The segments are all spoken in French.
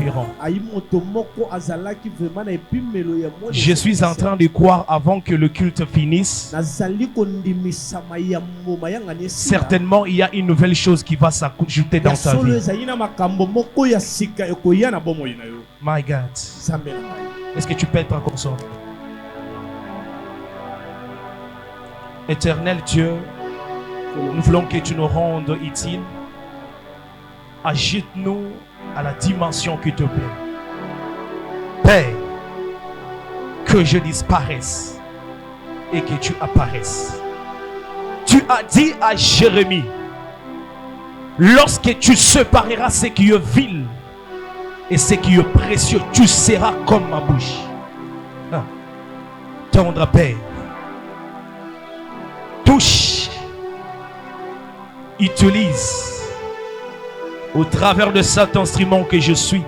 différent. Je suis en train de croire avant que le culte finisse. Certainement, il y a une nouvelle chose qui va s'ajouter dans ta vie. My God. Est-ce que tu peux être concentré? Éternel Dieu, nous voulons que tu nous rendes utiles. Agite-nous à la dimension qui te plaît. Père, que je disparaisse et que tu apparaisses. Tu as dit à Jérémie, lorsque tu sépareras ce qui est vil et ce qui est précieux, tu seras comme ma bouche. Tendre Père, touche, utilise au travers de cet instrument que je suis,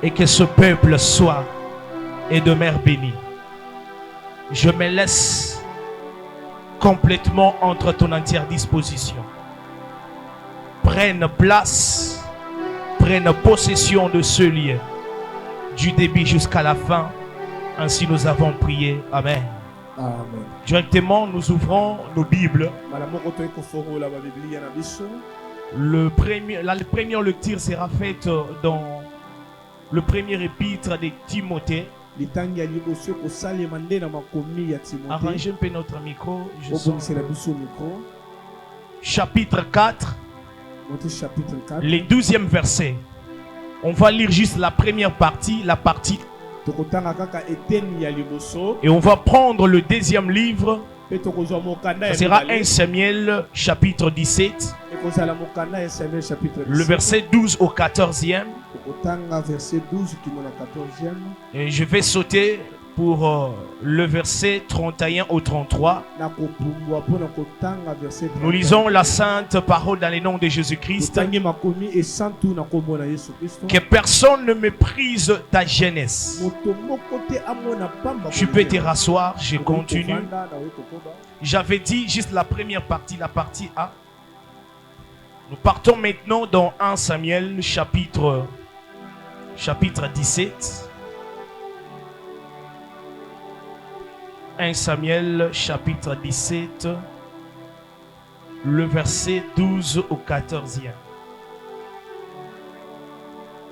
et que ce peuple soit et demeure béni. Je me laisse complètement entre ton entière disposition. Prenne place, prenne possession de ce lieu, du début jusqu'à la fin. Ainsi nous avons prié. Amen. Amen. Directement, nous ouvrons nos Bibles. La première lecture sera faite dans le premier épître de Timothée. Arrangez un peu notre micro. Chapitre 4, le 12e verset. On va lire juste la première partie, et on va prendre le deuxième livre. Ça sera 1 Samuel chapitre 17, le verset 12 au 14e. Et je vais sauter pour le verset 31 au 33. Nous lisons la sainte parole dans le nom de Jésus-Christ. Que personne ne méprise ta jeunesse. Tu peux te rasseoir, je continue. J'avais dit juste la première partie, la partie A. Nous partons maintenant dans 1 Samuel chapitre 17. 1 Samuel chapitre 17, le verset 12 au 14e.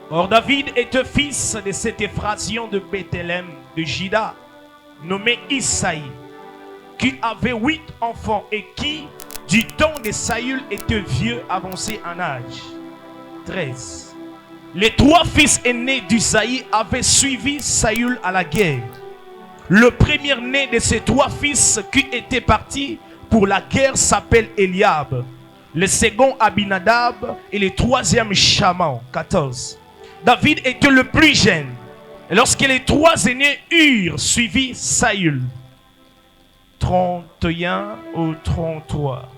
Or David était fils de cet Éphrasion de Bethléem de Juda, nommé Isaïe, qui avait 8 enfants et qui, du temps de Saül, était vieux, avancé en âge. 13. Les 3 fils aînés d'Isaïe avaient suivi Saül à la guerre. Le premier-né de ces 3 fils qui étaient partis pour la guerre s'appelle Eliab. Le second Abinadab et le troisième Shaman. 14. David était le plus jeune. Et lorsque les 3 aînés eurent suivi Saül. 31 ou 33.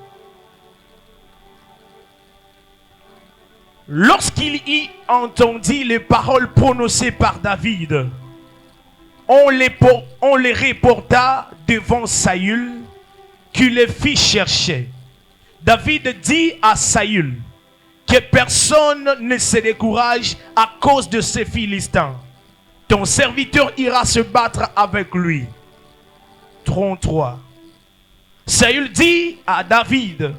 Lorsqu'il y entendit les paroles prononcées par David, on les reporta devant Saül, qui les fit chercher. David dit à Saül que personne ne se décourage à cause de ces Philistins. Ton serviteur ira se battre avec lui. 33. Saül dit à David,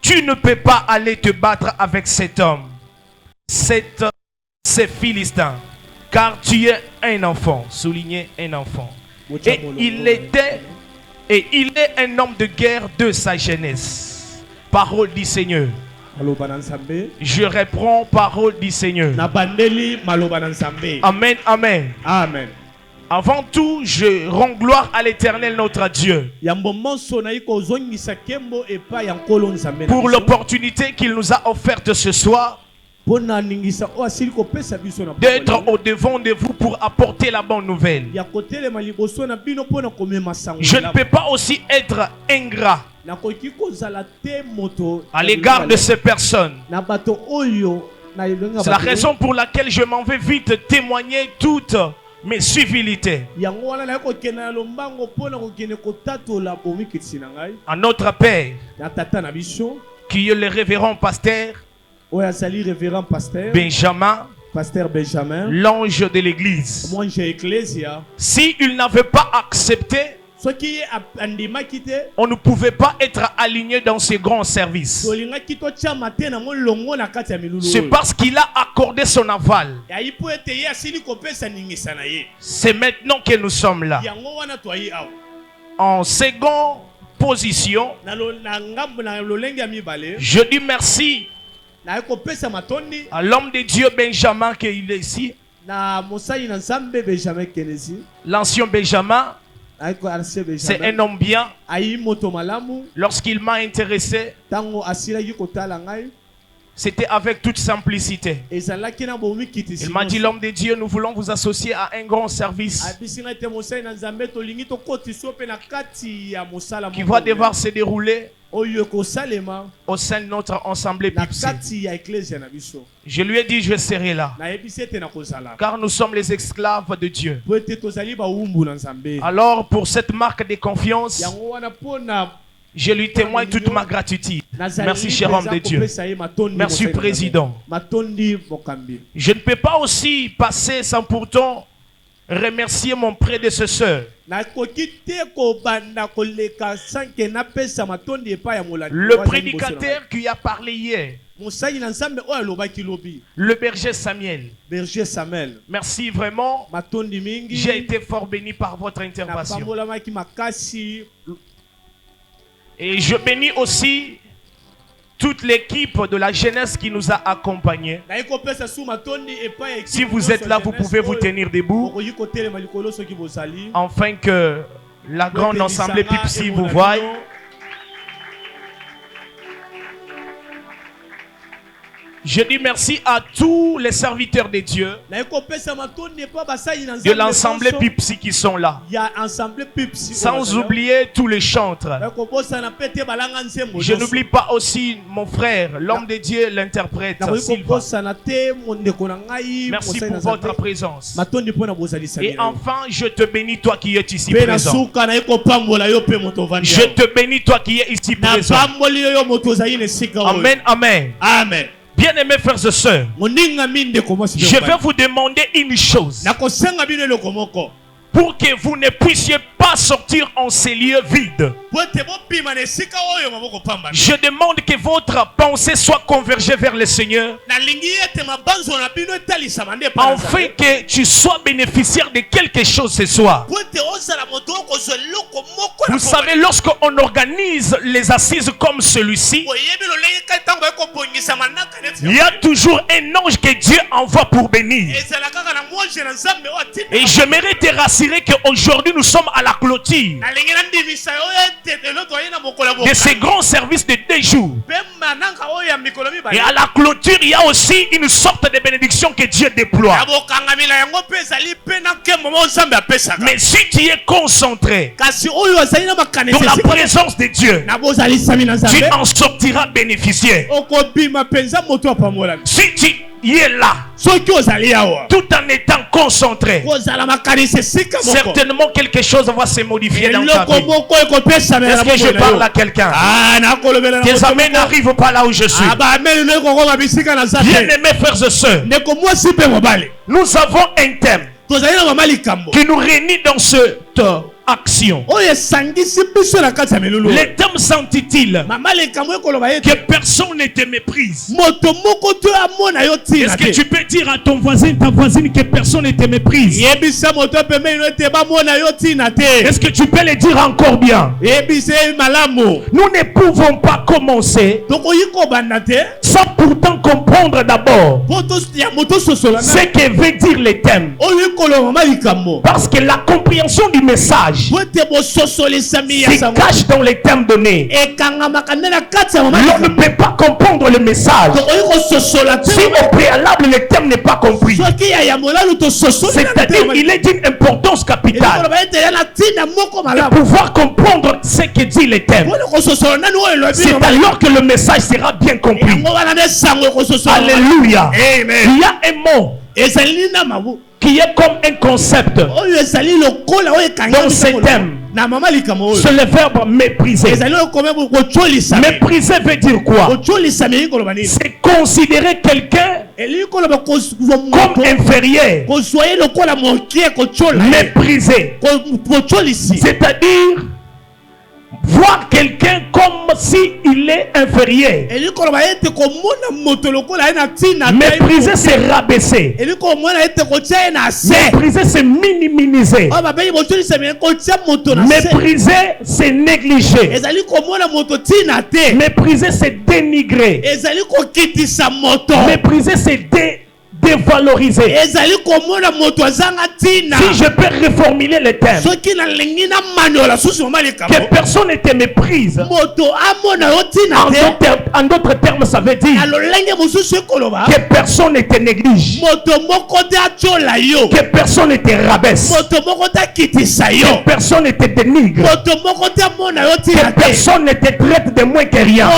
tu ne peux pas aller te battre avec cet homme, ces Philistins, car tu es un enfant. Soulignez un enfant. Et il est un homme de guerre de sa jeunesse. Parole du Seigneur. Je reprends parole du Seigneur. Amen, amen. Amen. Avant tout, je rends gloire à l'Éternel notre Dieu pour l'opportunité qu'il nous a offerte ce soir d'être au devant de vous pour apporter la bonne nouvelle. Je ne peux pas aussi être ingrat à l'égard de ces personnes. C'est la raison pour laquelle je m'en vais vite témoigner toutes mes civilités à notre Père, qui est le révérend pasteur Benjamin Pasteur Benjamin, l'ange de l'église. moi j'ai ecclésia. S'il n'avait pas accepté, Ce qui est andima quitté, on ne pouvait pas être aligné dans ce grand service. solinga kito tia matin na molongo na kati ya milulu. C'est parce qu'il a accordé son aval. Ya ipo ete ye asili kopesa ningisa na ye. C'est maintenant que nous sommes là. Yango wana toyi awa. En seconde position, Na ngambo na lolenge ya mibale, je dis merci na kopesa matondi à l'homme de Dieu Benjamin qui est ici, na mosali na Nzambe Benjamin Kenesi. l'ancien Benjamin. C'est C'est un homme bien. Ayi moto malamu Lorsqu'il m'a intéressé, tango asila yiko tala ngai. c'était avec toute simplicité. Ezalaki na bomi kitisi. Il m'a dit, l'homme de Dieu, nous voulons vous associer à un grand service Abisinga te mosali na Nzambe to lingi to koti sope na kati ya mosala qui va devoir se dérouler oyo ko salema au sein de notre assemblée na Pipsi. kati ya ecclesia na biso. Je lui ai dit, je serai là. Na ebisete na kozala. Car nous sommes les esclaves de Dieu. Po ete tozali ba umbu na Nzambe. Alors, pour cette marque de confiance, Yango wana pona je lui témoigne toute ma gratitude. Merci, cher homme de Dieu. Merci, président. Je ne peux pas aussi passer sans pourtant remercier mon prédécesseur, le prédicateur qui a parlé hier, le berger Samuel. Merci vraiment. J'ai été fort béni par votre intervention. Et je bénis aussi toute l'équipe de la jeunesse qui nous a accompagnés. Si vous êtes là, vous pouvez vous tenir debout, afin que la grande assemblée Pipsi vous voie. Je dis merci à tous les serviteurs de Dieu de l'ensemble Pipsi qui sont là. Sans oublier tous les chantres. Je n'oublie pas aussi mon frère, l'homme de Dieu, l'interprète. Merci pour votre présence. Et enfin, je te bénis, toi qui es ici présent. Je te bénis, toi qui es ici présent. Amen, amen. Amen. Bien-aimés frères et sœurs, je vais vous demander une chose. Pour que vous ne puissiez pas sortir en ces lieux vides. Je demande que votre pensée soit convergée vers le Seigneur, afin que tu sois bénéficiaire de quelque chose ce soir. Vous savez, lorsqu'on organise les assises comme celui-ci, il y a toujours un ange que Dieu envoie pour bénir. Et j'aimerais te rassurer qu'aujourd'hui nous sommes à la clôture de ces grands services de 2 jours. Et à la clôture, il y a aussi une sorte de bénédiction que Dieu déploie. Mais si tu es concentré dans la présence de Dieu, tu en sortiras bénéficiaire. Si tu es là, tout en étant concentré, certainement quelque chose va se modifier dans ta vie. Est-ce que je parle à quelqu'un? Tes amens n'arrivent pas là où je suis. Bien-aimés frères et sœurs, nous avons un thème qui nous réunit dans cette action. Le thème s'intitule que personne ne te méprise. Est-ce que tu peux dire à ton voisin, ta voisine, que personne ne te méprise? Est-ce que tu peux le dire encore bien? Nous ne pouvons pas commencer sans pourtant comprendre d'abord ce que veut dire le thème. Parce que la compréhension du message se cache dans les thèmes donnés. L'on ne peut pas comprendre le message si au préalable le thème n'est pas compris. C'est-à-dire qu'il est d'une importance capitale de pouvoir comprendre ce que dit le thème. C'est alors que le message sera bien compris. Alléluia. Il y a un mot qui est comme un concept dans ce thème. C'est le verbe mépriser. Mépriser veut dire quoi? C'est considérer quelqu'un comme inférieur, méprisé. C'est-à-dire voir quelqu'un comme s'il est inférieur. Mépriser, c'est rabaisser. Mépriser, c'est minimiser. Mépriser, c'est négliger. Mépriser, c'est dénigrer. Mépriser, c'est dévaloriser. Si je peux reformuler les termes, que personne ne te méprise. En d'autres termes, ça veut dire que personne ne te néglige, que personne ne te rabaisse, que personne ne te dénigre, que personne ne te traite de moins que rien.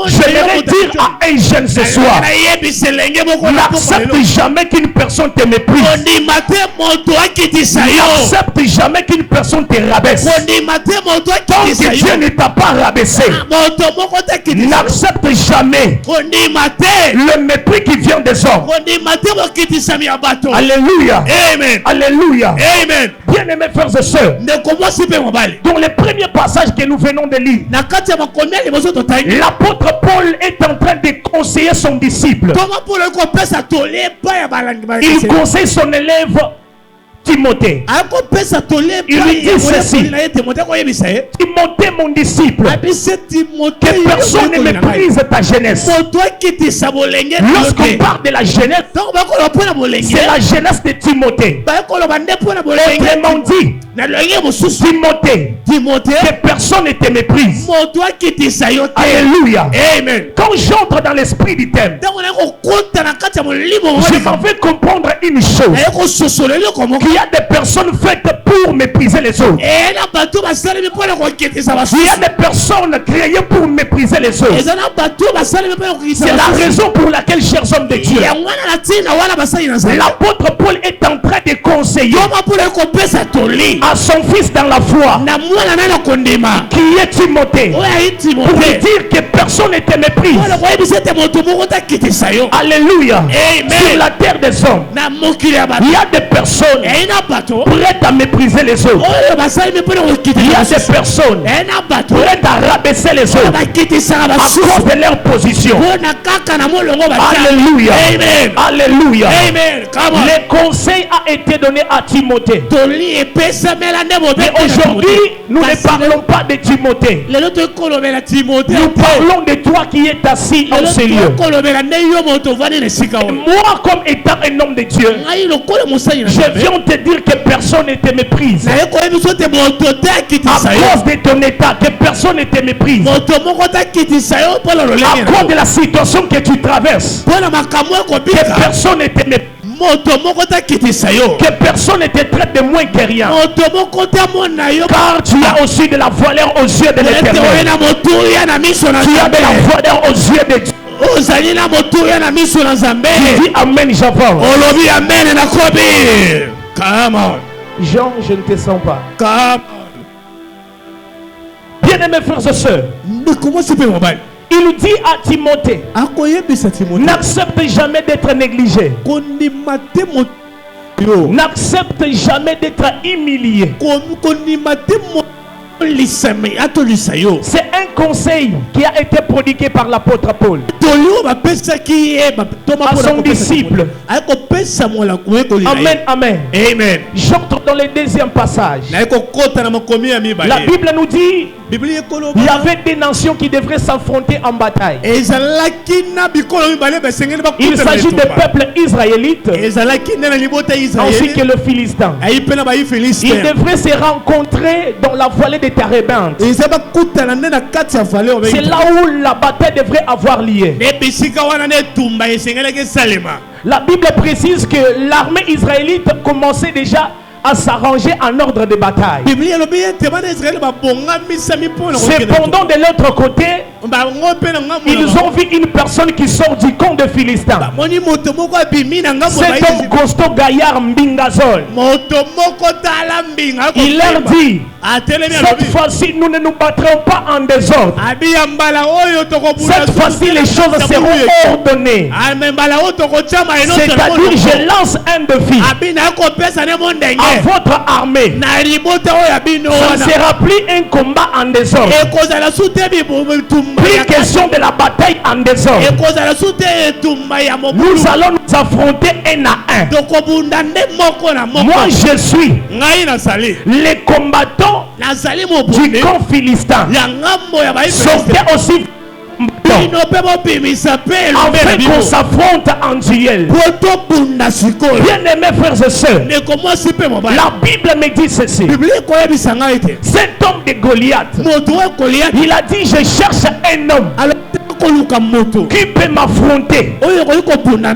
J'aimerais dire à un jeune ce soir: n'accepte jamais qu'une personne te méprise. N'accepte jamais qu'une personne te rabaisse. Tant que Dieu ne t'a pas rabaissé, n'accepte jamais le mépris qui vient des hommes. Alléluia. Amen. Alléluia. Amen. Bien-aimés frères et sœurs, dans le premier passage que nous venons de lire, l'apôtre Paul est en train de conseiller son disciple. Il conseille son élève Timothée. Il lui dit ceci: Timothée, mon disciple, que personne ne méprise ta jeunesse. Lorsqu'on parle de la jeunesse, c'est la jeunesse de Timothée. Autrement dit, Timothée, que personne ne te méprise. Alléluia. Amen. Quand j'entre dans l'esprit du thème, je m'en vais comprendre une chose: qu'il y a des personnes faites pour mépriser les autres. Il y a des personnes créées pour mépriser les autres. C'est la raison pour laquelle, chers hommes de Dieu, l'apôtre Paul est en train de conseiller à son fils dans la foi, qui est Timothée, pour lui dire que personne ne te méprise. Alléluia. Sur la terre des hommes, il y a des personnes prêtes à mépriser les autres. Il y a des personnes prêtes à rabaisser les autres à cause de leur position. Alléluia. Amen. Alléluia. Amen. Le conseil a été donné à Timothée. Mais aujourd'hui, nous ne parlons pas de Timothée. Nous parlons de toi qui es assis en ce lieu. Moi, comme étant un homme de Dieu, je viens te dire que personne ne te méprise. À cause de ton état, que personne ne te méprise. À cause de la situation que tu traverses, que personne ne te méprise. Que personne ne te traite de moins que rien, car tu as aussi de la valeur aux yeux de l'Éternel. Tu as de la valeur aux yeux de Dieu. Tu dis Amen, j'avance. Come on. Jean, je ne te sens pas. Come on. Bien-aimés frères et sœurs, il dit à Timothée: n'accepte jamais d'être négligé. N'accepte jamais d'être humilié. C'est un conseil qui a été prodigué par l'apôtre Paul à son disciple. Amen, amen. Amen. J'entre dans le deuxième passage. La Bible nous dit il y avait des nations qui devraient s'affronter en bataille. Il s'agit des peuples israélites ainsi que le Philistin. Ils devraient se rencontrer dans la vallée de Térébinthe. C'est là où la bataille devrait avoir lieu. La Bible précise que l'armée israélite commençait déjà à s'arranger en ordre de bataille. Cependant, de l'autre côté, Ils ont vu une personne qui sort du camp de Philistins. Cet homme costaud gaillard Mbingazol. Il leur dit, cette fois-ci nous ne nous battrons pas en désordre. Cette fois-ci les choses seront ordonnées. C'est-à-dire je lance un défi à votre armée. Ça ne sera plus un combat en désordre. Plus question de la bataille en désordre. Nous allons nous affronter un à un. Moi je suis les combattants du camp philistin. Sortez aussi afin qu'on s'affronte en duel. Bien-aimés frères et sœurs, la Bible me dit ceci. Cet homme de Goliath, il a dit je cherche un homme qui peut m'affronter.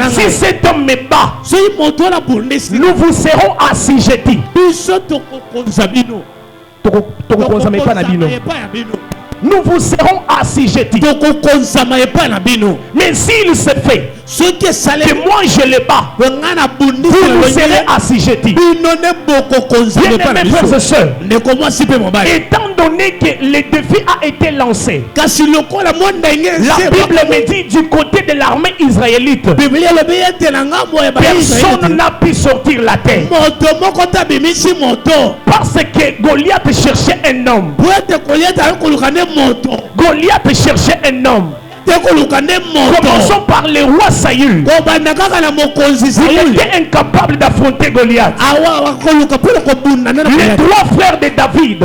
Si cet homme me bat, nous vous serons assujettis. Nous vous serons assujettis. Mais s'il se fait que moi je le bats, vous nous serez assujettis. Bien-aimés frères et sœurs, étant donné que le défi a été lancé, la Bible me dit du côté de l'armée israélite, personne n'a pu sortir la terre. Parce que Goliath cherchait un homme. Goliath cherchait un homme. Commençons par le roi Saül. Il était incapable d'affronter Goliath. Les trois frères de David,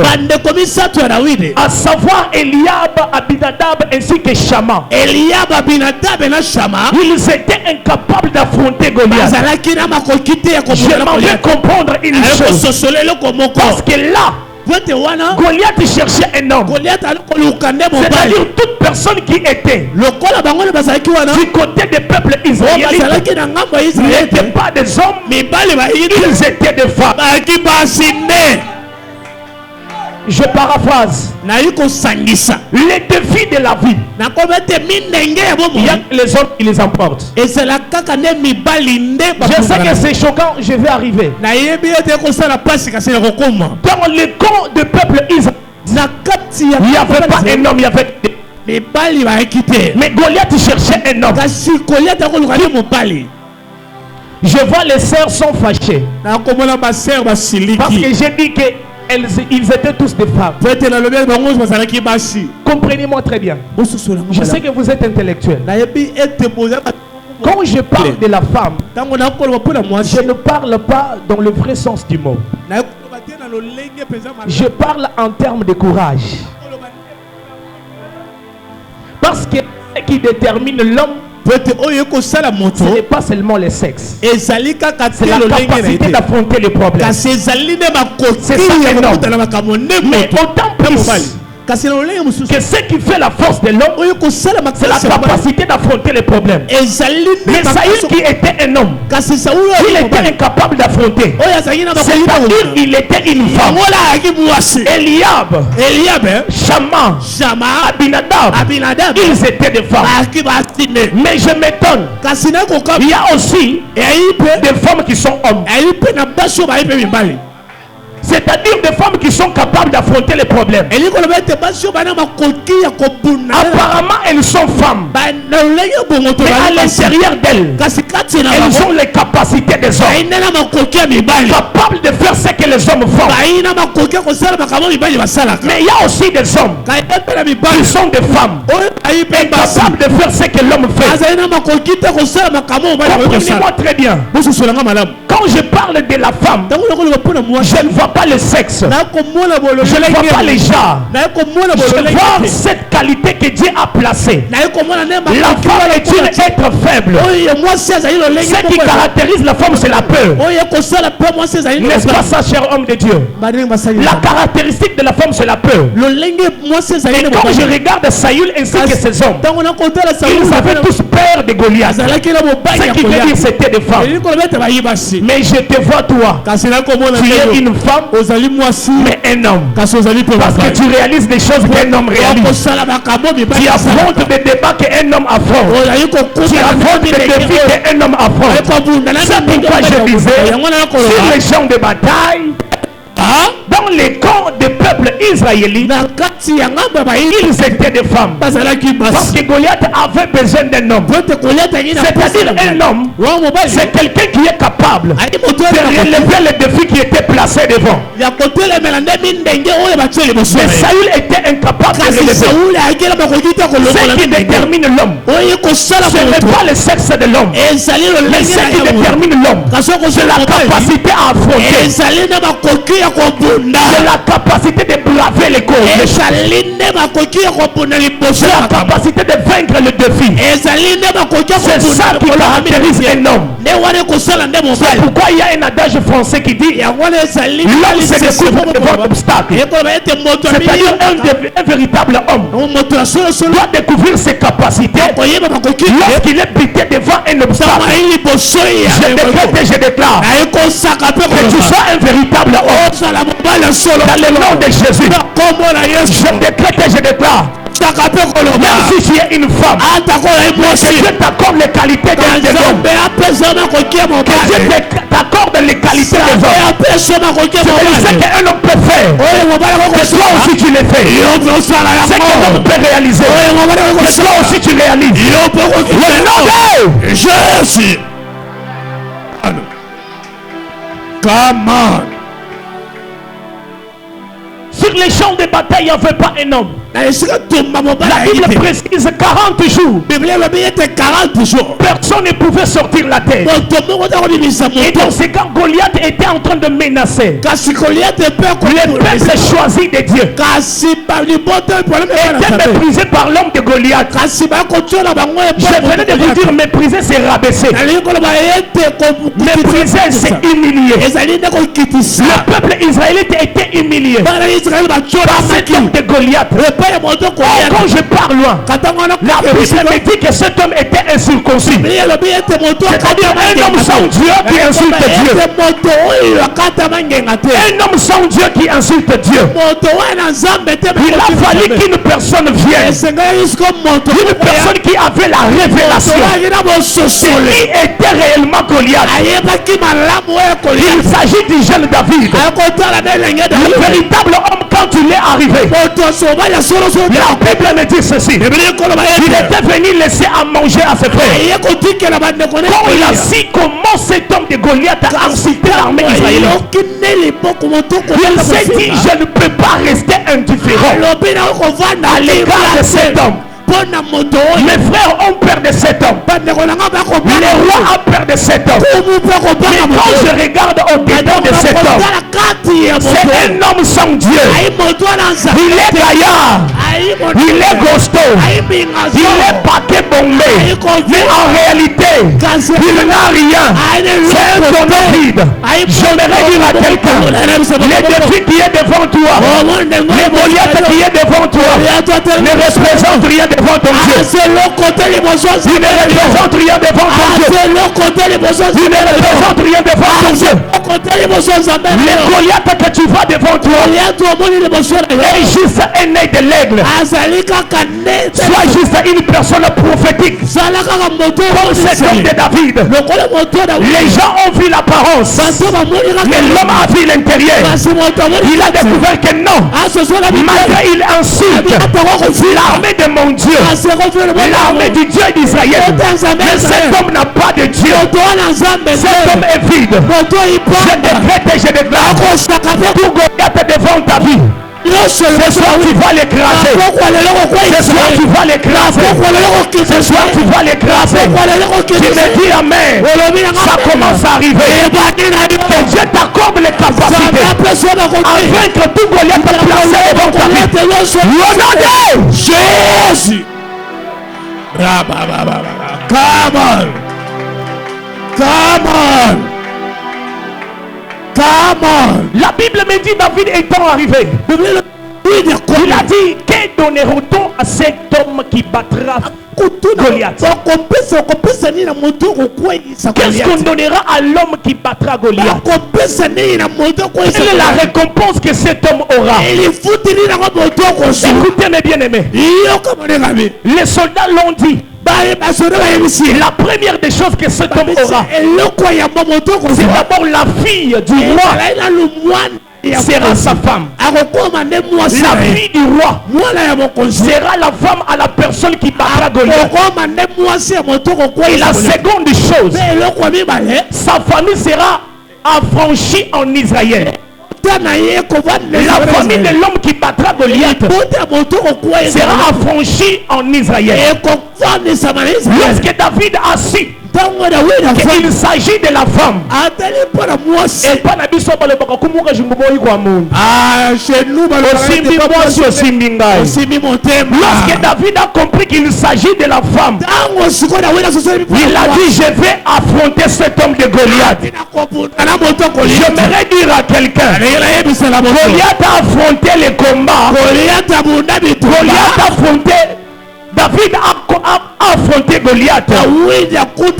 à savoir Eliab, Abinadab ainsi que Shama, ils étaient incapables d'affronter Goliath. J'aimerais comprendre une chose, parce que là Goliath cherchait un homme. C'est-à-dire toute personne qui était du côté des peuples israélites n'étaient pas des hommes, ils étaient des femmes. Je paraphrase. Les défis de la vie, il y a les hommes qui les emportent. Je sais que c'est choquant, je vais arriver. Dans le camp du peuple israélien, il n'y avait pas un homme, il y avait des... Mais Goliath cherchait un homme. Je vois les sœurs sont fâchées. Parce que j'ai dit que ils étaient tous des femmes. Comprenez-moi très bien. Je sais que vous êtes intellectuel. Quand je parle de la femme, je ne parle pas dans le vrai sens du mot. Je parle en termes de courage. Parce que ce qui détermine l'homme, ce n'est pas seulement le sexe, c'est la capacité d'affronter les problèmes. C'est ça un homme. Mais autant plus que ce qui fait la force de l'homme, c'est la capacité d'affronter les problèmes. Mais Saül qui était un homme, il était incapable d'affronter. C'est-à-dire il était une femme. Eliab, Shama, Abinadab, ils étaient des femmes. Mais je m'étonne, il y a aussi des femmes qui sont hommes. C'est-à-dire des femmes qui sont capables d'affronter les problèmes. Apparemment, elles sont femmes. Mais à l'intérieur d'elles, elles ont les capacités des hommes. Capables de faire ce que les hommes font. Mais il y a aussi des hommes qui sont des femmes. Incapables de faire ce que l'homme fait. Comprenez-moi très bien. Quand je parle de la femme, je ne vois pas le sexe, je ne vois pas les genres, je vois cette qualité que Dieu a placée. La femme est une être faible. Ce qui caractérise la femme, c'est la peur. N'est-ce pas ça, cher homme de Dieu? La caractéristique de la femme, c'est la peur. Et quand je regarde Saül ainsi que ses hommes, ils avaient tous peur de Goliath. Ce qui veut dire c'était des femmes. Mais je te vois toi. Tu es une femme, mais un homme. Parce que tu réalises des choses qu'un homme réalise. Tu affrontes des débats qu'un homme affronte. Tu affrontes des défis qu'un homme affronte. C'est pourquoi je disais, sur les champs de bataille, dans les camps des peuples israélites, ils étaient des femmes. Parce que Goliath avait besoin d'un homme. C'est-à-dire un homme, c'est quelqu'un qui est capable de relever les défis qui étaient placés devant. Mais Saül était incapable de relever. Ce qui détermine l'homme, ce n'est pas le sexe de l'homme, mais ce qui détermine l'homme, c'est la capacité à affronter, c'est la capacité de braver les causes, c'est la capacité de vaincre le défi. C'est ça qui caractérise un homme. C'est pourquoi il y a un adage français qui dit l'homme se découvre devant l'obstacle. C'est-à-dire un véritable homme doit découvrir ses capacités lorsqu'il est buté devant un obstacle. Je décrète et je déclare que tu sois un véritable homme dans le nom de Jésus. Je décrète et je déclare, même si tu es une femme, que Dieu t'accorde les qualités d'un homme, que Dieu t'accorde les qualités des hommes. C'est ce qu'un homme peut faire, que toi aussi tu le fais. Ce qu'un homme peut réaliser, que toi aussi tu réalises. Le nom de Jésus. Come on. Sur les champs de bataille, il n'y avait pas un homme. La Bible précise 40 jours. Personne ne pouvait sortir la tête. Et dans ce cas, Goliath était en train de menacer. Le peuple choisi de Dieu était méprisé par l'homme de Goliath. Je venais de vous dire, mépriser c'est rabaisser. Mépriser c'est humilier. Le peuple israélite était humilié par cet homme de Goliath. Quand je pars loin, la Bible me dit que cet homme était incirconcis. C'est-à-dire un homme sans Dieu qui insulte Dieu. Un homme sans Dieu qui insulte Dieu. Il a fallu qu'une personne vienne. Une personne qui avait la révélation. Qui était réellement Goliath. Il s'agit du jeune David. Le véritable homme quand il est arrivé. La Bible me dit ceci. Il était venu laisser à manger à ses frères. Quand il a su comment cet homme de Goliath a incité l'armée israélienne, il s'est dit, je ne peux pas rester indifférent à l'égard de cet homme. Mes frères ont peur de cet homme. Les rois ont peur de cet homme. Mais quand je regarde au-dedans de cet homme, c'est un homme sans Dieu. Il est gaillard. Il est costaud. Il est paquet bombé. Mais en réalité, il n'a rien. C'est un tonneau vide. J'aimerais dire à quelqu'un, les défis qui est devant toi, les Goliath qui est devant toi, ne représentent rien devant ton Dieu. Il ne représente rien devant ton Dieu. Il ne représente rien devant ton Dieu. Les Goliath que tu vois devant toi est juste un œil de l'aigle. Soit juste une personne prophétique. Comme cet homme de David. Les gens ont vu l'apparence, mais l'homme a vu l'intérieur. Il a découvert que non, malgré il insulte l'armée de mon Dieu, l'armée du Dieu d'Israël, mais cet homme n'a pas de Dieu. Cet homme est vide. Je décrète et je déclare, tout Goliath devant ta vie, ce soir tu vas l'écraser. Ce soir tu vas l'écraser. Ce soir tu vas l'écraser. Tu me dis amen. Ça commence à arriver. Que Dieu t'accorde les capacités à vaincre tout Goliath placé devant ta vie. Au nom de Jésus. Come on. Come on. Come on. La Bible me dit David étant arrivé, il a dit, que donneront-on à cet homme qui battra Goliath. Qu'est-ce qu'on donnera à l'homme qui battra Goliath? Quelle est la récompense que cet homme aura? Écoutez mes bien-aimés, les soldats l'ont dit. La première des choses que cet homme aura, c'est d'abord la fille du roi sera sa femme. La fille du roi sera la femme à la personne qui battra Goliath. Et la seconde chose, sa famille sera affranchie en Israël. La famille de l'homme qui battra Goliath sera affranchie en Israël. Lorsque David a su qu'il s'agit de la femme, et pas chez nous, lorsque David a compris qu'il s'agit de la femme, il a dit: je vais affronter cet homme de Goliath. J'aimerais dire à quelqu'un, Goliath a affronté les combats. Goliath a affronté, David a affronté Goliath à cause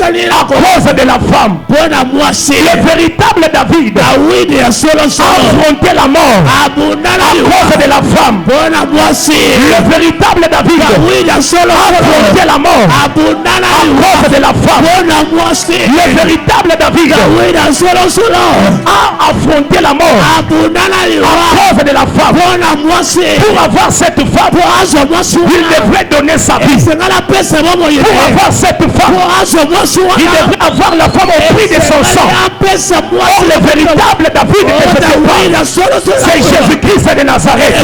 de la femme. Le véritable David a affronté la mort à cause de la femme. Le véritable David a affronté la mort à cause de la femme. Le véritable David a affronté la mort à cause de la femme. Pour avoir cette femme, il devrait donner sa vie. Pour avoir cette femme, il devrait avoir la femme au prix de son sang. Or, le véritable David c'est Jésus-Christ de Nazareth.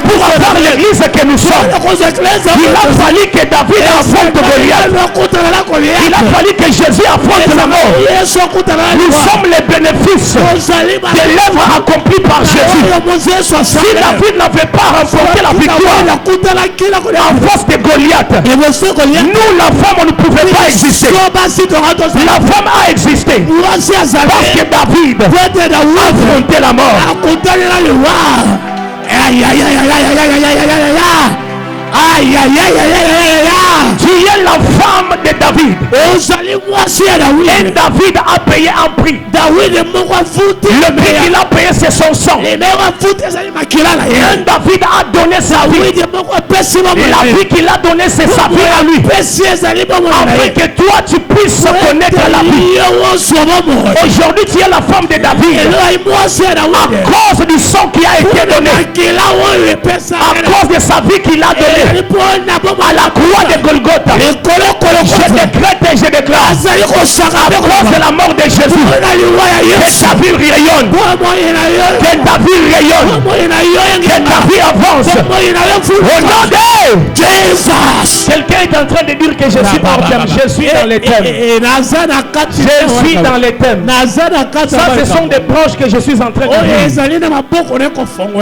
Pour avoir l'église que nous sommes, il a fallu que David affronte Goliath. Il a fallu que Jésus affronte la mort. Nous sommes les bénéfices de l'œuvre accomplie par Jésus. Si David n'avait pas remporté la victoire en face de Goliath, nous, la femme, on ne pouvait pas exister. La femme a existé parce que David a affronté la mort. Aïe, aïe, aïe, aïe, aïe, aïe, aïe, aïe, aïe. Aïe, aïe, aïe, aïe, aïe, aïe. Tu es la femme de David. Et David a payé un prix. Le prix qu'il a payé, c'est son sang. Et David a donné sa vie. La vie qu'il a donnée, c'est sa vie à lui. Afin que toi, tu puisses connaître la vie. Aujourd'hui, tu es la femme de David. À cause du sang qui a été donné. À cause de sa vie qu'il a donnée. À la croix de Golgotha, je décrète et je déclare, à cause de la mort de Jésus, que ta vie rayonne, que ta vie rayonne, que ta vie avance. Au nom de Jésus. Quelqu'un est en train de dire que je suis hors thème. Je suis dans les thèmes. Je suis dans les thèmes. Ça, ce sont des branches que je suis en train de dire.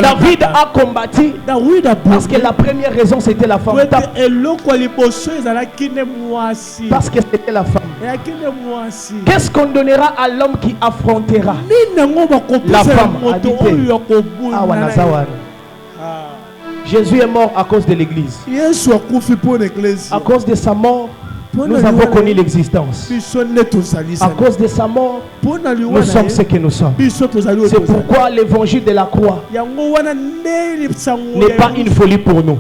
David a combattu parce que la première raison, c'était la femme. Parce que c'était la femme. Qu'est-ce qu'on donnera à l'homme qui affrontera la femme? Jésus est mort à cause de l'église. À cause de sa mort, nous avons connu l'existence. À cause de sa mort, nous sommes ce que nous sommes. C'est pourquoi l'évangile de la croix n'est pas une folie pour nous,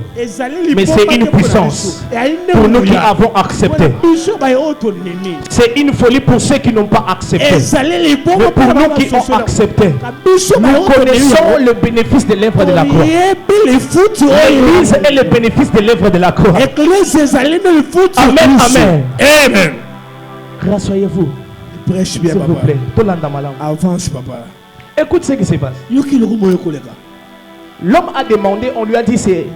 mais c'est une puissance pour nous qui avons accepté. C'est une folie pour ceux qui n'ont pas accepté, mais pour nous qui ont accepté, nous connaissons le bénéfice de l'œuvre de la croix. L'église est le bénéfice de l'œuvre de la croix. Amen, amen. Amen. Rassoyez-vous. S'il vous plaît. Avance, papa. Écoute ce qui se passe. L'homme a demandé, on lui a dit, c'est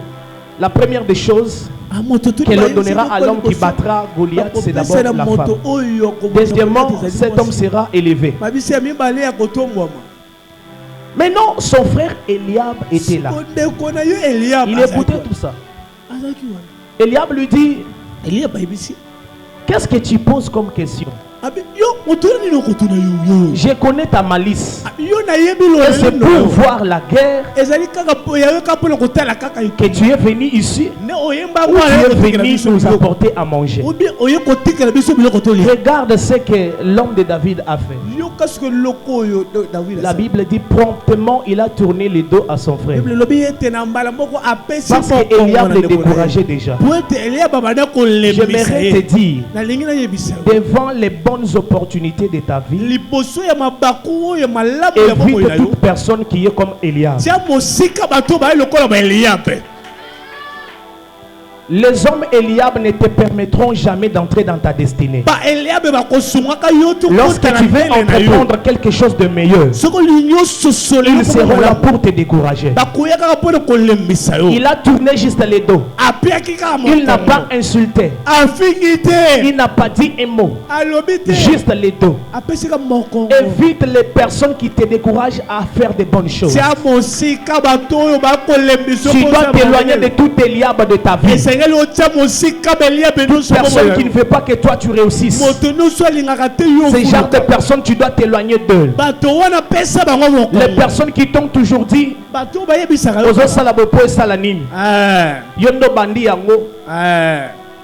la première des choses que l'on donnera à l'homme qui battra Goliath, c'est d'abord la femme. Deuxièmement, cet homme sera élevé. Maintenant, son frère Eliab était là. Il écoutait tout ça. Eliab lui dit: qu'est-ce que tu poses comme question? Je connais ta malice. Et Et c'est pour voir la guerre que tu es venu ici. Ou tu es venu nous apporter à manger. Regarde ce que l'homme de David a fait. La Bible dit promptement il a tourné le dos à son frère. Parce qu'Eliab le décourageait déjà. J'aimerais te dire, devant les bonnes opportunités de ta vie, évite toute personne qui est comme Eliab. Les hommes Eliab ne te permettront jamais d'entrer dans ta destinée. Lorsque tu veux entreprendre quelque chose de meilleur, ils seront là pour te décourager. Il a tourné juste les dos. Il n'a pas insulté. Il n'a pas dit un mot. Juste les dos. Évite les personnes qui te découragent à faire de bonnes choses. Tu dois t'éloigner de tout Eliab de ta vie. Personne qui ne veut pas que toi tu réussisses. Ces genre de personnes, tu dois t'éloigner d'eux. Les personnes qui t'ont toujours dit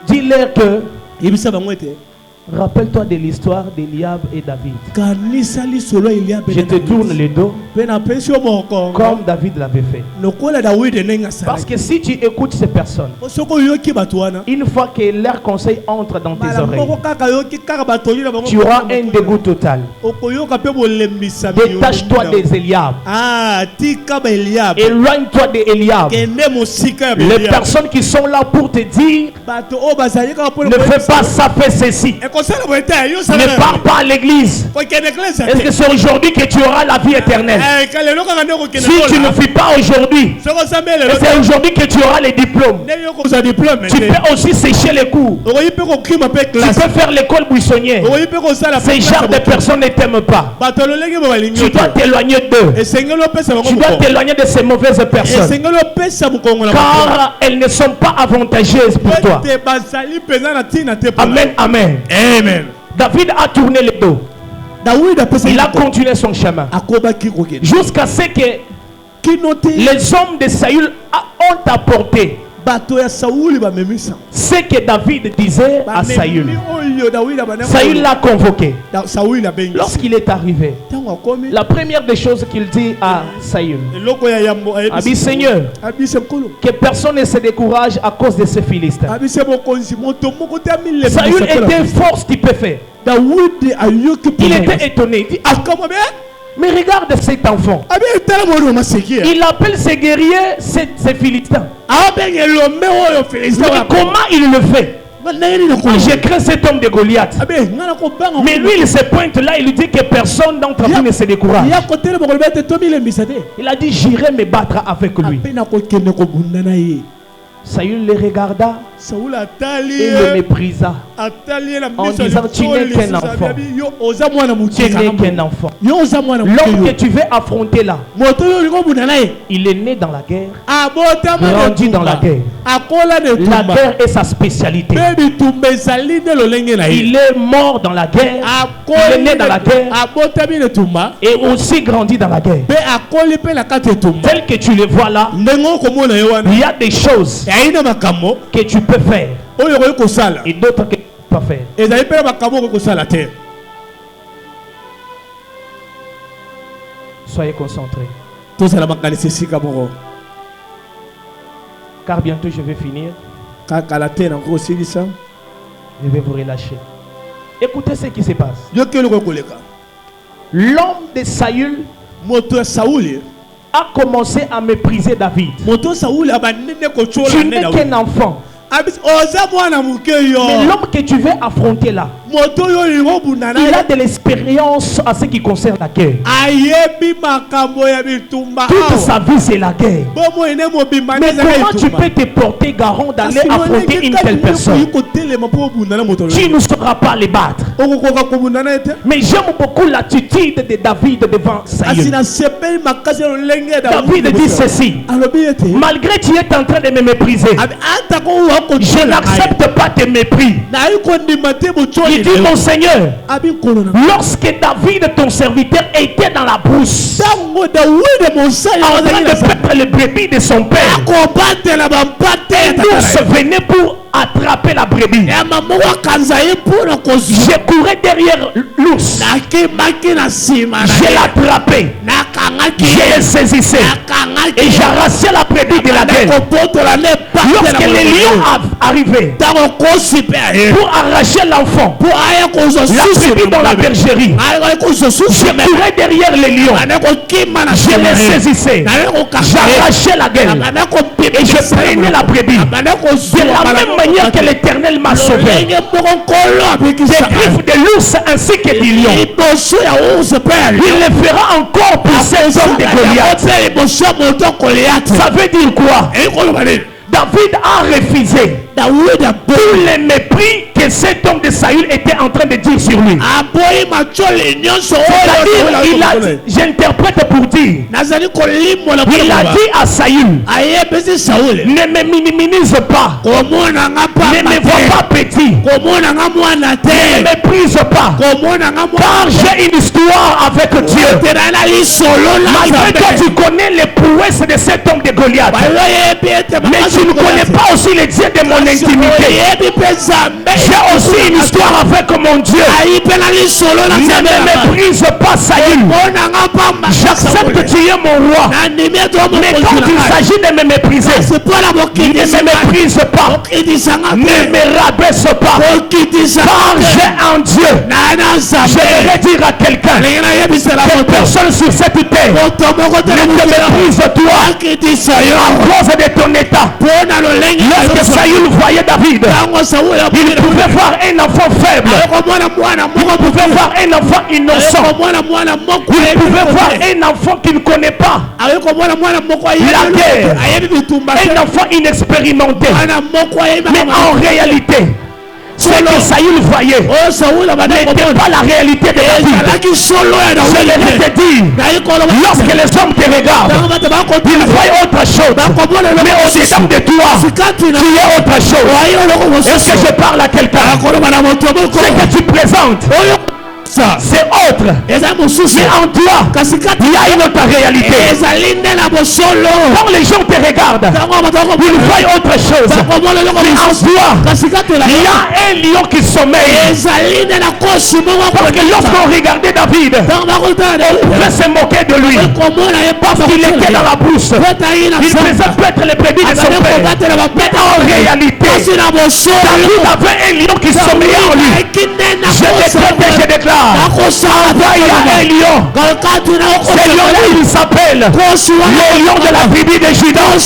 dis-leur que rappelle-toi de l'histoire d'Eliab et David. Je te tourne le dos comme David l'avait fait. Parce que si tu écoutes ces personnes, une fois que leurs conseils entrent dans tes oreilles, tu auras un dégoût total. Détache-toi des Eliab. Éloigne-toi des Eliab. Les personnes qui sont là pour te dire ne fais pas ça, fais ceci. Ne pars pas à l'église. Est-ce que c'est aujourd'hui que tu auras la vie éternelle? Si tu ne fuis pas aujourd'hui, c'est aujourd'hui que tu auras les diplômes. Tu peux aussi sécher les cours. Tu peux faire l'école buissonnière. Ces genres de personnes ne t'aiment pas. Tu dois t'éloigner d'eux. Tu dois t'éloigner de ces mauvaises personnes, car elles ne sont pas avantageuses pour toi. Amen, amen. Amen. David a tourné le dos. Il a continué son chemin jusqu'à ce que les hommes de Saül ont apporté ce que David disait à Saül. Saül l'a convoqué. Lorsqu'il est arrivé, la première des choses qu'il dit à Saül, a dit Seigneur, que personne ne se décourage à cause de ces Philistins. Saül était fort stupéfait. Il était étonné. Il dit, mais regarde cet enfant. Il appelle ses guerriers ces Philistins. Mais comment il le fait? J'ai craint cet homme de Goliath. Mais lui il se pointe là, il lui dit que personne d'entre vous ne se décourage. Il a dit j'irai me battre avec lui. Saül le regarda et le méprisa en disant tu n'es qu'un enfant. Tu n'es qu'un enfant. L'homme que tu veux affronter là, il est né dans la guerre, grandi dans la guerre. La guerre est sa spécialité. Il est mort dans la guerre, il est né dans la guerre et aussi grandi dans la guerre. Tel que tu le vois là, il y a des choses que tu peux faire et d'autres que tu ne peux pas faire. Soyez concentrés, car bientôt je vais finir. Je vais vous relâcher. Écoutez ce qui se passe. L'homme de Saül a commencé à mépriser David. Tu n'es qu'un enfant. Mais l'homme que tu veux affronter là, il a de l'expérience à ce qui concerne la guerre. Toute sa vie c'est la guerre. Mais comment tu peux te porter garant d'aller affronter une telle personne? Tu ne sauras pas les battre. Mais j'aime beaucoup l'attitude de David devant Saül. David dit ceci: malgré que tu es en train de me mépriser, je n'accepte pas tes mépris. Il Il dit, mon Seigneur, abi nkolo na lorsque David, ton serviteur, était dans la brousse, ntango Dawidi mosali en train de perdre les brebis de son père, akobatela bampate ya tata na l'ours ye. venait pour attraper la brebis. nyama moko akanza ye mpona kozwa Je courais derrière l'ours, nakimaki na nsima na je ye l'attrapais, nakangaki je le saisissais nakangaki et j'arrachais la brebis de la gueule. nakopotola ne Lorsque les lions arrivaient ntango kosi mpe aye pour arracher l'enfant, mpo aya kozwa la brebis dans la bergerie, aye kozwa susu je courais derrière les lions, nane kokima na je les saisissais, nane kokanga j'arrachais la gueule nane et je prenais la brebis. nane De la même manière que l'Éternel m'a sauvé lolenge moko nkolo des abikisa griffes de l'ours ainsi que du lion, liboso ya urse mpe ya il le fera encore pour ces hommes de Goliath. mpe liboso ya moto Goliath Ça veut dire quoi? ekoloba nini David a refusé Dawidi tout le mépris que cet homme de Saül était en train de dire sur lui. aboyi macholi nyonso C'est-à-dire, il a, j'interprète pour dire, nazali kolimola il a dit à Saül, ayebisi Sauli ne me minimise pas, komonanga ne me vois pas petit, komonanga mwana ne te méprise pas, komonanga car j'ai une histoire avec Dieu. tena lisolo Malgré que tu connais les prouesses de cet homme de Goliath, mais tu ne connais pas aussi les dieux de mon intimité. J'ai aussi une histoire avec mon Dieu. Ne me méprise pas, Saül. J'accepte que tu es mon roi. Mais quand il s'agit de me mépriser, ne me méprise pas. Ne me rabaisse pas. Car j'ai un Dieu. Je vais dire à quelqu'un, que personne sur cette terre ne te méprise toi à cause de ton état. Lorsque Saül voyait David, il pouvait voir un enfant faible, il pouvait voir un enfant innocent, il pouvait voir un enfant qui ne connaît pas la guerre, un enfant inexpérimenté. Mais en réalité, ce que Saül voyait n'était pas la réalité de David. Je vais te dire, lorsque les hommes te regardent, ils voient autre chose. Mais au-dedans de toi, tu es autre chose. Est-ce que je parle à quelqu'un? Ce que tu présentes, c'est autre. Mais en toi, il y a une autre réalité. Quand les gens te regardent, ils voient autre chose. Mais en toi, il y a un lion qui sommeille. Parce que lorsqu'on regardait David, on pouvait se moquer de lui. Parce qu'il était dans la brousse. Il faisait perdre les brebis de son père. Mais en réalité, David avait un lion qui sommeillait en lui. Je déclare. Il y a un lion. Ce lion-là, il s'appelle le lion de la tribu de Juda. Il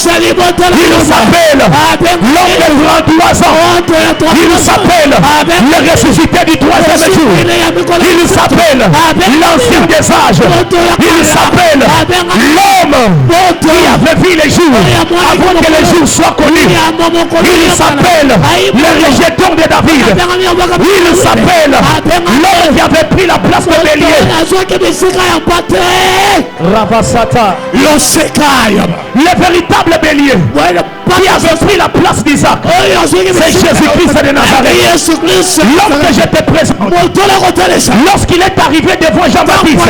s'appelle l'homme de 33 ans. Il s'appelle le ressuscité du troisième jour. Il s'appelle l'ancien des âges. Il s'appelle l'homme qui avait vu les jours avant que les jours soient connus. Il s'appelle le rejeton de David. Il s'appelle l'homme qui avait pris la place de bélier. Ravasata. Le véritable bélier qui avait pris la place d'Isaac, c'est Jésus-Christ de Nazareth. L'homme que je te présente, lorsqu'il est arrivé devant Jean-Baptiste,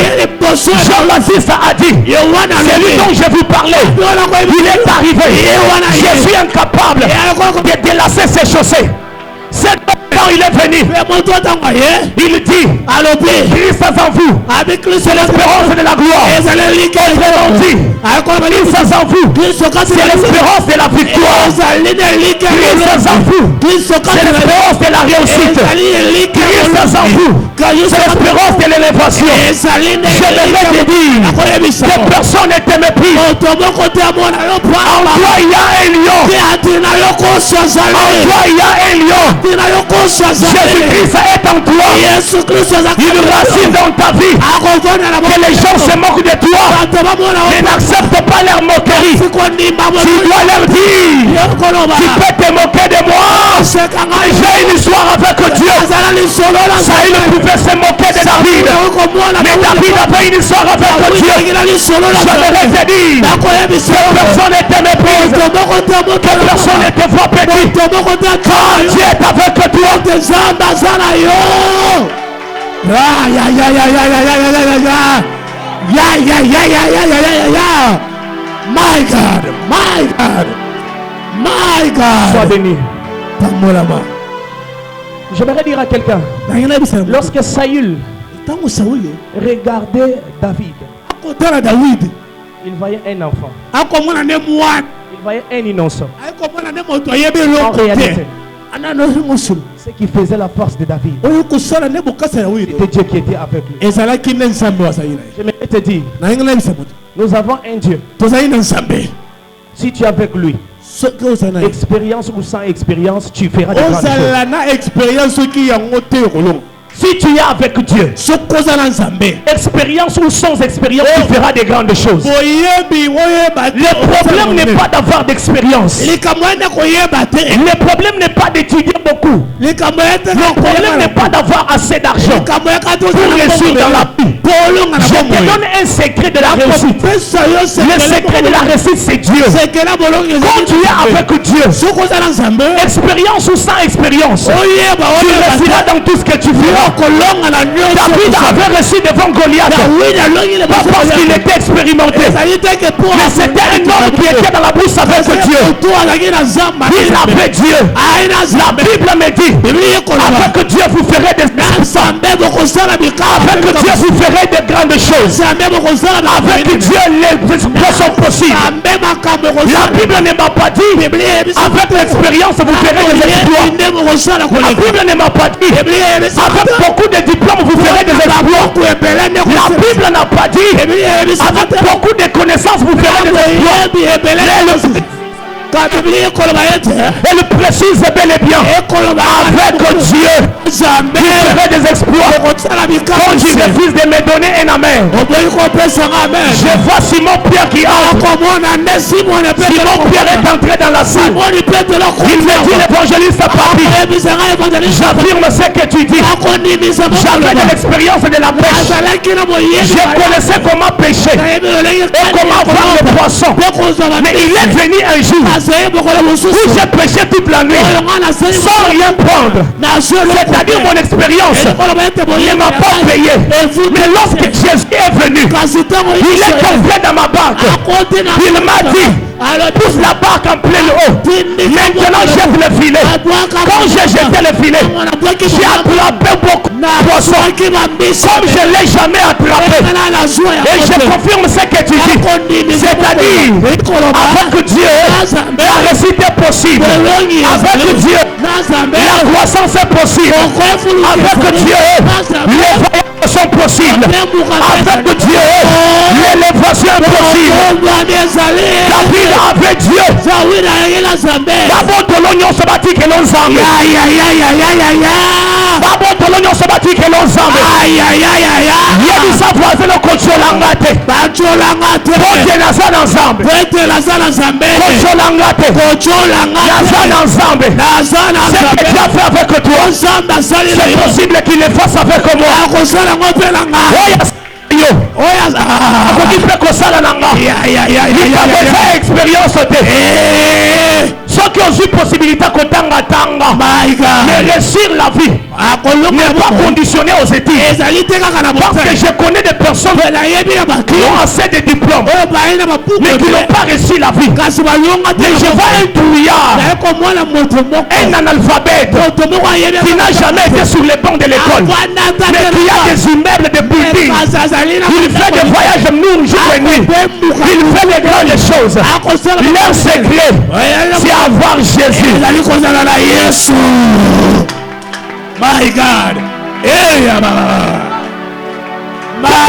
Jean-Baptiste a dit, c'est lui dont je vous parlais. Il est arrivé. Je suis incapable de délasser ses chaussées. Quand il est venu, il dit, Christ en vous, c'est l'espérance de la gloire. Autrement dit, Christ en vous, c'est l'espérance de la victoire. Christ en vous, c'est l'espérance de la réussite. Christ en vous, c'est l'espérance de l'élévation. Je devrais te dire que personne ne te méprise. En toi il y a un lion. En toi il y a un lion. Jésus-Christ est en toi. Il racine dans ta vie. Que les gens se moquent de toi. Mais n'accepte pas leur moquerie. Tu dois leur dire, tu peux te moquer de moi. J'ai une histoire avec Dieu. Saül pouvait se moquer de David. Mais David avait une histoire avec Dieu. J'aimerais te dire que personne ne te méprise, que personne ne te voit petit. Quand Dieu est avec toi, my God, my God, my God. Sois béni. J'aimerais dire à quelqu'un, lorsque Saül regardait David, il voyait un enfant, il voyait un innocent. En réalité, ce qui faisait la force de David, c'était Dieu qui était avec lui. J'aimerais te dire, nous avons un Dieu. Si tu es avec lui, expérience ou sans expérience, tu feras des grandes choses. Si tu es avec Dieu, expérience ou sans expérience, tu feras des grandes choses. Le problème n'est pas d'avoir d'expérience. Le problème n'est pas d'étudier beaucoup. Le problème n'est pas d'avoir assez d'argent pour réussir dans la vie. Je te donne un secret de la réussite. Le secret de la réussite, c'est Dieu. Quand tu es avec Dieu, expérience ou sans expérience, tu réussiras dans tout ce que tu feras. David avait reçu devant Goliath, pas parce qu'il était expérimenté, mais c'était un homme qui était dans la bouche avec Dieu. Il avait Dieu. La Bible me dit, avec Dieu vous ferez des expériences. Avec Dieu vous ferez de grandes choses. Avec Dieu les exploits sont possibles. La Bible ne m'a pas dit, avec l'expérience vous ferez des exploits. La Bible ne m'a pas dit, avec beaucoup de diplômes vous ferez des exploits. La Bible n'a pas dit, avec beaucoup de connaissances vous ferez des exploits. Elle précise bel et bien, avec Dieu tu ferais des exploits. Quand tu refuses de me donner un amen, je vois Simon Pierre qui entre. Simon Pierre est entré dans la salle. Il me dit, l'évangéliste a parlé. J'affirme ce que tu dis. J'avais de l'expérience de la pêche. Je connaissais comment pêcher et comment voir le poisson. Mais il est venu un jour où j'ai pêché toute la nuit sans rien prendre. C'est-à-dire mon expérience ne m'a pas payé. Mais lorsque Jésus est venu, il est entré dans ma barque. Il m'a dit, pousse la barque en plein haut. Maintenant jette le filet. Quand j'ai jeté le filet, j'ai attrapé beaucoup de poissons comme je ne l'ai jamais attrapé. Et je confirme ce que tu dis. C'est-à-dire, avec Dieu, la réussite est possible. Avec Dieu, la croissance est possible. Avec Dieu, les voyages sont possibles. Avec Dieu, l'élévation est possible. David avec Dieu. D'abord de l'oignon sabbatique et l'ensemble. D'abord de l'oignon sabbatique et l'ensemble. Il y a du savoir de l'ococholangate. Pote nazan ensemble. Cocholangate. Nazan ensemble. Ce que tu as fait avec toi, c'est possible qu'il le fasse avec moi. Expérience ceux qui ont eu possibilité mais réussir la vie n'est pas conditionné aux études. Parce que je connais des personnes qui ont assez de diplômes mais qui n'ont pas réussi la vie. Mais je vois un douillard, un analphabète qui n'a jamais été sur les bancs de l'école, mais qui a des immeubles de building. Il fait des voyages jour et nuit. Il fait des grandes choses. Leur secret, c'est avoir Jésus. My God.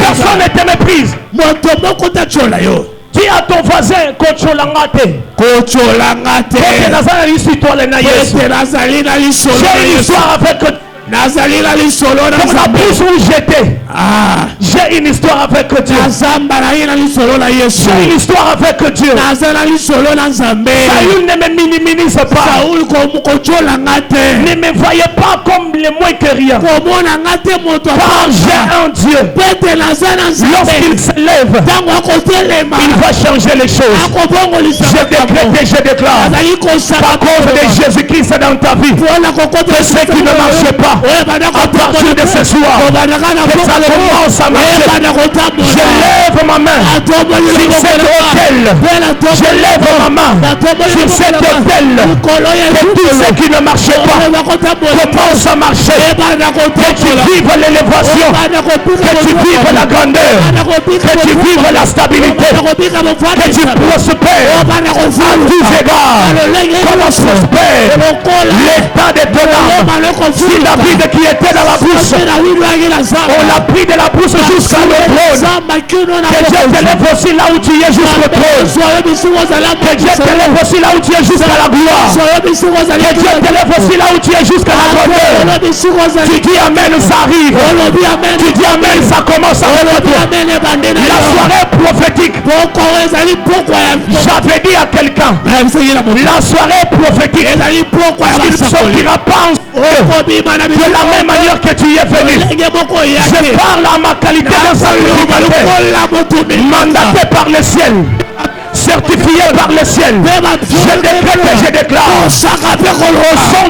Personne ne te méprise. Dis à ton voisin, Kocholangate. J'ai une histoire avec dans la bouche où j'étais. J'ai J'ai une histoire avec Dieu. J'ai une histoire avec Dieu. Saül ne me minimise pas. Ne me voyez pas comme les moins que rien. Car j'ai un Dieu. Lorsqu'il se lève, il va changer les choses. Je décrète et je déclare, par cause de Jésus-Christ dans ta vie, que ce qui ne marche pas, à partir de ce soir, que ça commence à marcher. Je lève ma main sur cet hôtel. Je lève ma main sur cet hôtel. Que tout ce qui ne marche pas commence à marcher. Que tu vives l'élévation. Que tu vives la grandeur. Que tu vives la stabilité. Que tu prospères à tous égards. Comment prospère l'état de ton âme. Si David qui était dans la brousse, on l'a pris de la brousse jusqu'à le trône. Que Dieu te lève aussi là où tu es jusqu'au trône. Que Dieu te lève aussi là où tu es jusqu'à la gloire. Que Dieu te lève aussi là où tu es jusqu'à la grandeur. Tu dis amen, ça arrive. Tu dis amen, ça commence à revenir. La soirée prophétique. J'avais dit à quelqu'un, la soirée prophétique, il ne sortira pas de la même manière que tu y es venu. Je parle à ma qualité d'un sacrificateur, mandaté par le ciel, certifié par le ciel. Je décrète et je déclare au son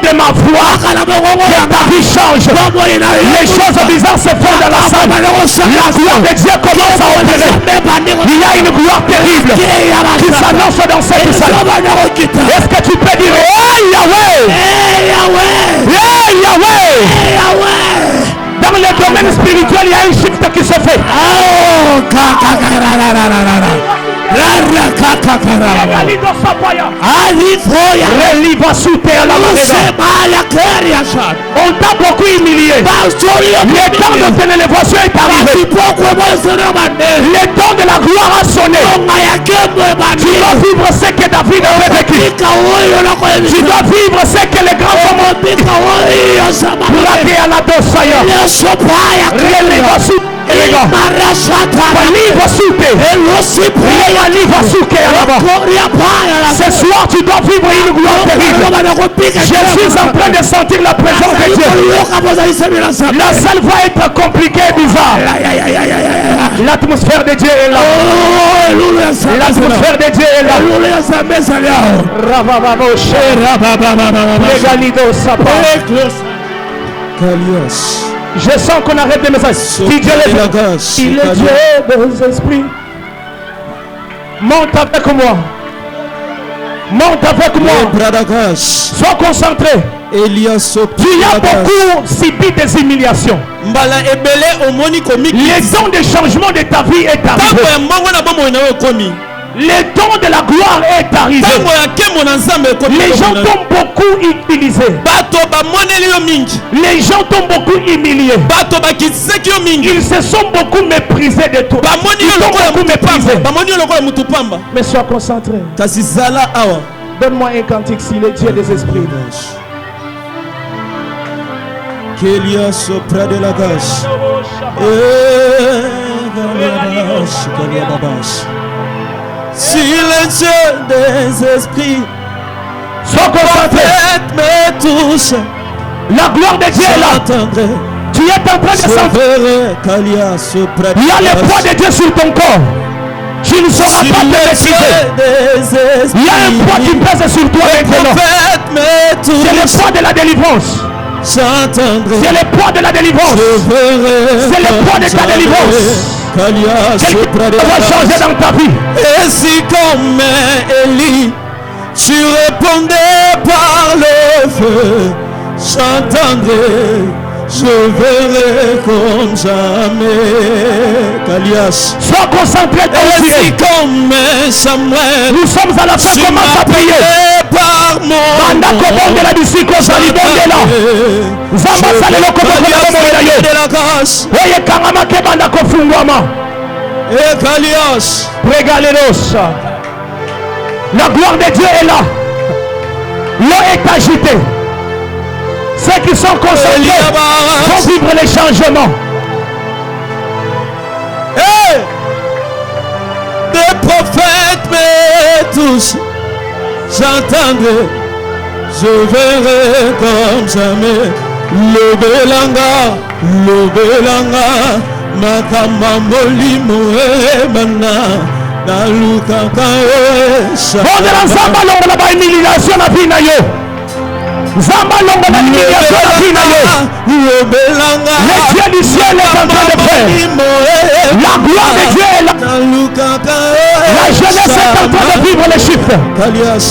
de ma voix que ta vie change. Les choses bizarres se font dans la salle. La gloire de Dieu commence à opérer. Il y a une gloire terrible qui s'annonce dans cette salle. Est-ce que tu peux dire hey Yahweh, hey Yahweh? Dans le domaine spirituel, il y a un shift qui se fait. On t'a beaucoup humilié. Le temps de ton élévation est arrivé. Le temps de la gloire a sonné. Tu dois vivre ce que David avait vécu. Tu dois vivre ce que les grands hommes ont dit. Braqué à la dossaya. Ce soir tu dois vivre une gloire terrible. Je suis en train de sentir la présence de Dieu. La salle va être compliquée et bizarre. L'atmosphère de Dieu est là. L'atmosphère de Dieu est là. Je sens qu'on arrête les messages. Il est Dieu des esprits. Monte avec moi. Monte avec moi. Sois concentré. Tu as beaucoup subi des humiliations. Le temps de changement de ta vie est arrivé. Le temps de la gloire est arrivé. Les gens t'ont beaucoup utilisé. Les gens t'ont beaucoup humilié. Ils se sont beaucoup méprisés de toi. Ils t'ont beaucoup méprisé. Mais sois concentré. Donne-moi un cantique s'il est Dieu des esprits. Qu'il y a auprès de la gâche. Si le Dieu des esprits, sois concentré. Me touche. La gloire de Dieu est là. Tu es en train de sentir. Il y a le poids de Dieu sur ton corps. Tu ne sauras pas te maîtriser. Il y a un poids qui pèse sur toi maintenant. C'est le poids de la délivrance. C'est le poids de la délivrance. C'est le poids de ta délivrance. Quelque chose va changer dans ta vie. Et si comme Élie, tu répondais par le feu, j'entendrai, je verrai comme jamais. Kalias. Sois concentré dans le ciel. Et si comme Samuel, nous sommes à la fin, commence à prier. Par mon Banda Kobon de la Bisiko, Salibon là. Zamba Salelo Kobon de la Grâce. Oye Karama Kebanda Kofungwama. Et Kalias. Regaleros. La gloire de Dieu est là. L'eau est agitée. Ceux qui sont concentrés vont vivre les changements. tous, j'entendrai, je verrai comme jamais. Lobelanga, lobelanga, makama molimo ebana, nalukaka esha. Bondela Zamba longo na ba humiliation na vie na yo. Zamba longo na humiliation na vie na yo. Lobelanga, le Dieu du ciel est en train de faire. La gloire de Dieu est là. nalukaka La jeunesse est en train de vivre les chiffres. Kalias.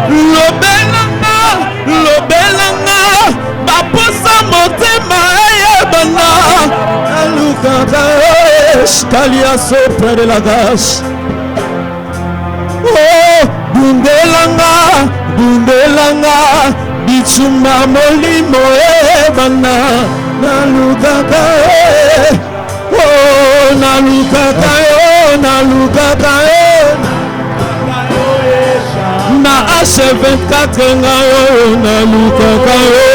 Lobelanga, lobelanga, baposa motema eyebana, nalukaka Kalias auprès de la grâce. Oh, bundelanga, bundelanga, bichuma molimo ebana, nalukaka oh, nalukaka yo, nalukaka yo. Na H24 nga yo, nalukaka yo.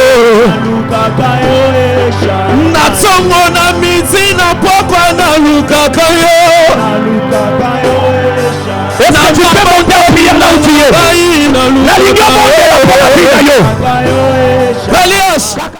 Na tsongo na midi na pokwa, nalukaka yo. Est-ce que tu peux monter en prière là où tu es? La ligne monter la prière.